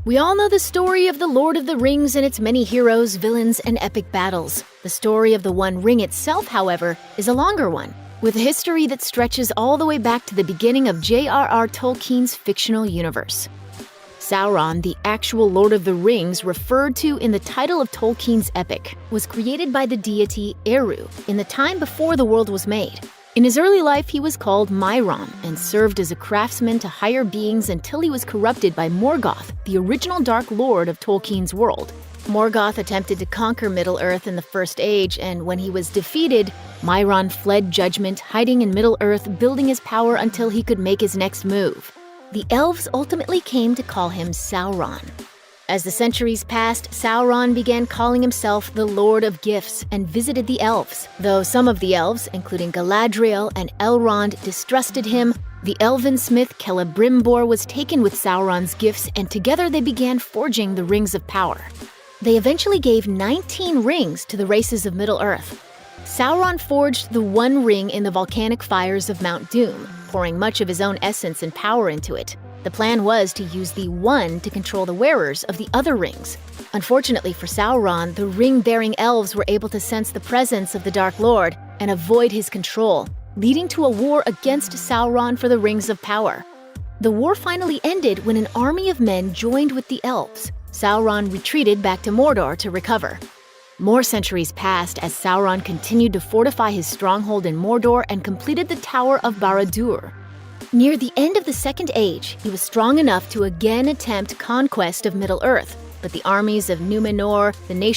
We all know the story of the Lord of the Rings and its many heroes, villains, and epic battles. The story of the One Ring itself, however, is a longer one, with a history that stretches all the way back to the beginning of J.R.R. Tolkien's fictional universe. Sauron, the actual Lord of the Rings referred to in the title of Tolkien's epic, was created by the deity Eru in the time before the world was made. In his early life, he was called Myron and served as a craftsman to higher beings until he was corrupted by Morgoth, the original Dark Lord of Tolkien's world. Morgoth attempted to conquer Middle-earth in the First Age, and when he was defeated, Myron fled judgment, hiding in Middle-earth, building his power until he could make his next move. The elves ultimately came to call him Sauron. As the centuries passed, Sauron began calling himself the Lord of Gifts and visited the elves. Though some of the elves, including Galadriel and Elrond, distrusted him, the elven smith Celebrimbor was taken with Sauron's gifts, and together they began forging the Rings of Power. They eventually gave 19 rings to the races of Middle-earth. Sauron forged the One Ring in the volcanic fires of Mount Doom, pouring much of his own essence and power into it. The plan was to use the One to control the wearers of the other rings. Unfortunately for Sauron, the ring-bearing elves were able to sense the presence of the Dark Lord and avoid his control, leading to a war against Sauron for the Rings of Power. The war finally ended when an army of men joined with the elves. Sauron retreated back to Mordor to recover. More centuries passed as Sauron continued to fortify his stronghold in Mordor and completed the Tower of Barad-dûr. Near the end of the Second Age, he was strong enough to again attempt conquest of Middle-earth, but the armies of Númenor, the nation